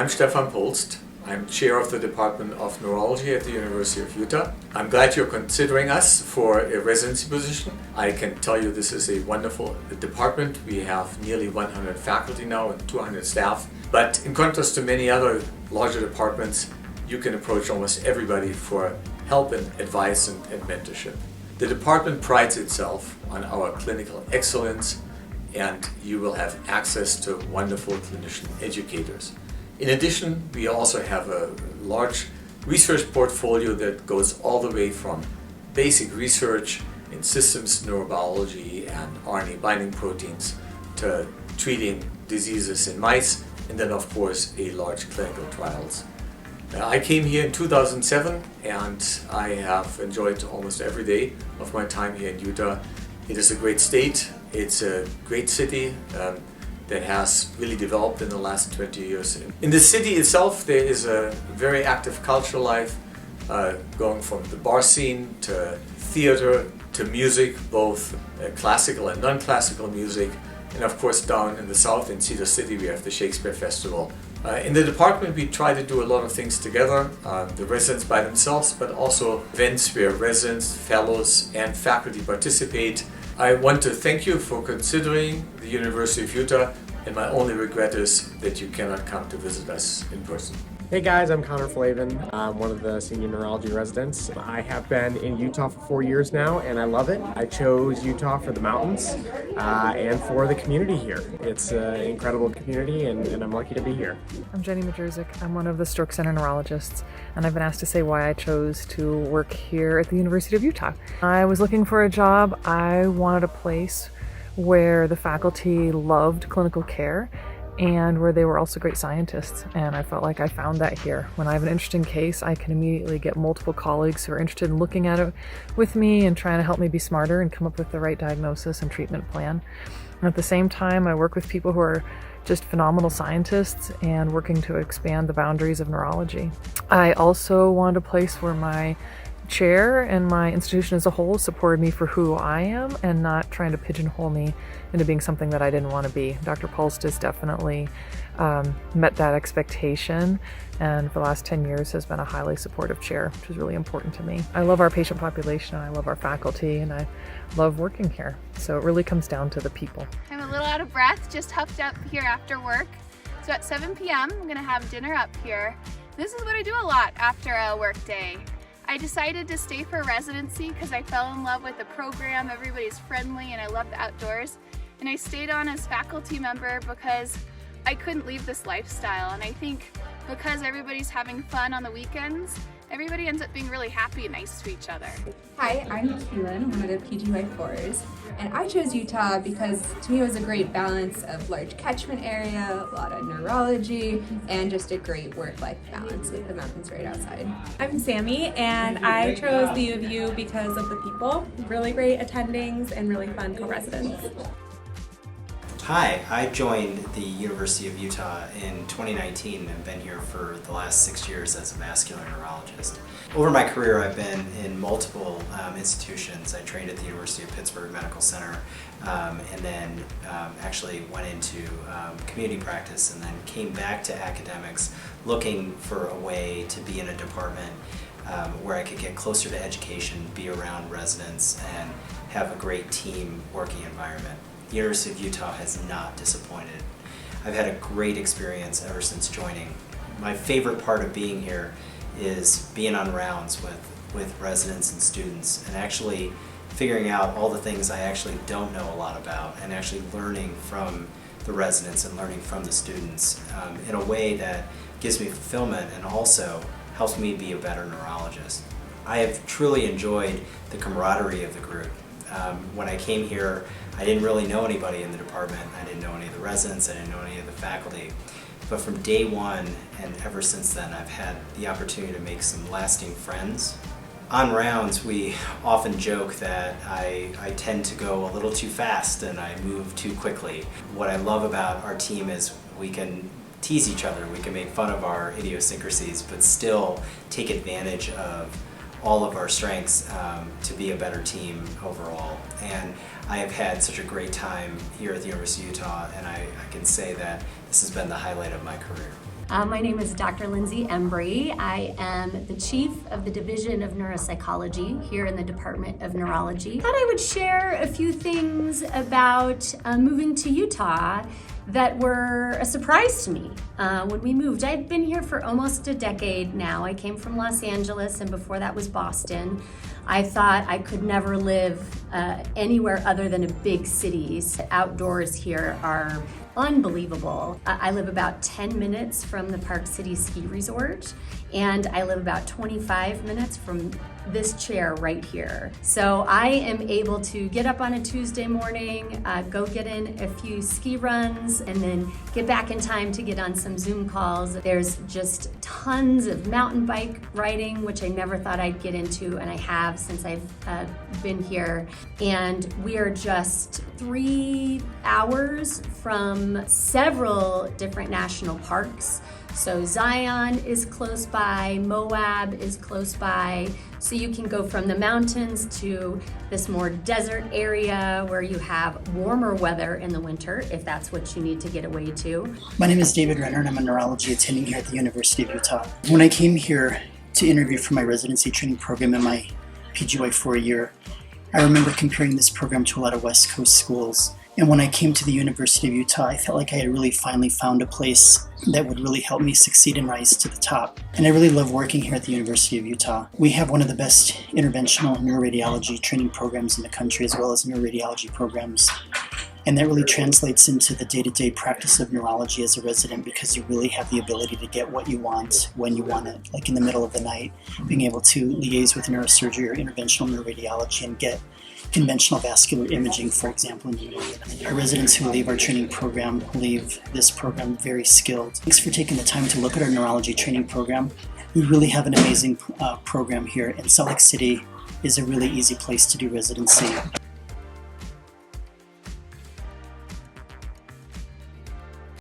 I'm Stefan Polst. I'm chair of the Department of Neurology at the University of Utah. I'm glad you're considering us for a residency position. I can tell you this is a wonderful department. We have nearly 100 faculty now and 200 staff. But in contrast to many other larger departments, you can approach almost everybody for help and advice and mentorship. The department prides itself on our clinical excellence, and you will have access to wonderful clinician educators. In addition, we also have a large research portfolio that goes all the way from basic research in systems neurobiology and RNA binding proteins to treating diseases in mice, and then of course a large clinical trials. I came here in 2007 and I have enjoyed almost every day of my time here in Utah. It is a great state, it's a great city that has really developed in the last 20 years. In the city itself, there is a very active cultural life, going from the bar scene to theater to music, both classical and non-classical music. And of course down in the south in Cedar City we have the Shakespeare Festival. In the department we try to do a lot of things together, the residents by themselves, but also events where residents, fellows and faculty participate. I want to thank you for considering the University of Utah, and my only regret is that you cannot come to visit us in person. Hey guys, I'm Connor Flavin. I'm one of the senior neurology residents. I have been in Utah for 4 years now and I love it. I chose Utah for the mountains and for the community here. It's an incredible community and I'm lucky to be here. I'm Jenny Majurzik. I'm one of the Stroke Center neurologists, and I've been asked to say why I chose to work here at the University of Utah. I was looking for a job. I wanted a place where the faculty loved clinical care and where they were also great scientists, and I felt like I found that here. When I have an interesting case, I can immediately get multiple colleagues who are interested in looking at it with me and trying to help me be smarter and come up with the right diagnosis and treatment plan. And at the same time, I work with people who are just phenomenal scientists and working to expand the boundaries of neurology. I also wanted a place where my chair and my institution as a whole supported me for who I am and not trying to pigeonhole me into being something that I didn't want to be. Dr. Polst has definitely met that expectation, and for the last 10 years has been a highly supportive chair, which is really important to me. I love our patient population, and I love our faculty, and I love working here. So it really comes down to the people. I'm a little out of breath, just huffed up here after work. So at 7 p.m. I'm gonna have dinner up here. This is what I do a lot after a work day. I decided to stay for residency because I fell in love with the program. Everybody's friendly and I love the outdoors. And I stayed on as faculty member because I couldn't leave this lifestyle. And I think because everybody's having fun on the weekends, everybody ends up being really happy and nice to each other. Hi, I'm Keelan, one of the PGY4s, and I chose Utah because to me it was a great balance of large catchment area, a lot of neurology, and just a great work-life balance with the mountains right outside. I'm Sammy, and I chose the U of U because of the people, really great attendings and really fun co-residents. Hi, I joined the University of Utah in 2019 and been here for the last 6 years as a vascular neurologist. Over my career, I've been in multiple institutions. I trained at the University of Pittsburgh Medical Center and then actually went into community practice and then came back to academics looking for a way to be in a department where I could get closer to education, be around residents, and have a great team working environment. The University of Utah has not disappointed. I've had a great experience ever since joining. My favorite part of being here is being on rounds with residents and students and actually figuring out all the things I actually don't know a lot about and actually learning from the residents and learning from the students in a way that gives me fulfillment and also helps me be a better neurologist. I have truly enjoyed the camaraderie of the group. When I came here, I didn't really know anybody in the department. I didn't know any of the residents, I didn't know any of the faculty. But from day one and ever since then, I've had the opportunity to make some lasting friends. On rounds, we often joke that I tend to go a little too fast and I move too quickly. What I love about our team is we can tease each other, we can make fun of our idiosyncrasies, but still take advantage of all of our strengths to be a better team overall. And I have had such a great time here at the University of Utah, and I can say that this has been the highlight of my career. My name is Dr. Lindsay Embry. I am the Chief of the Division of Neuropsychology here in the Department of Neurology. I thought I would share a few things about moving to Utah that were a surprise to me when we moved. I've been here for almost a decade now. I came from Los Angeles, and before that was Boston. I thought I could never live anywhere other than in big cities. The outdoors here are unbelievable. I live about 10 minutes from the Park City Ski Resort, and I live about 25 minutes from this chair right here. So I am able to get up on a Tuesday morning, go get in a few ski runs, and then get back in time to get on some Zoom calls. There's just tons of mountain bike riding, which I never thought I'd get into, and I have since I've been here. And we are just 3 hours from several different national parks. So Zion is close by, Moab is close by, so you can go from the mountains to this more desert area where you have warmer weather in the winter, if that's what you need to get away to. My name is David Renner, and I'm a neurology attending here at the University of Utah. When I came here to interview for my residency training program in my PGY 4-year, I remember comparing this program to a lot of West Coast schools. And when I came to the University of Utah, I felt like I had really finally found a place that would really help me succeed and rise to the top. And I really love working here at the University of Utah. We have one of the best interventional neuroradiology training programs in the country, as well as neuroradiology programs. And that really translates into the day-to-day practice of neurology as a resident, because you really have the ability to get what you want when you want it. Like in the middle of the night, being able to liaise with neurosurgery or interventional neuroradiology and get conventional vascular imaging, for example, in the middle of the night. Our residents who leave our training program leave this program very skilled. Thanks for taking the time to look at our neurology training program. We really have an amazing program here, and Salt Lake City is a really easy place to do residency.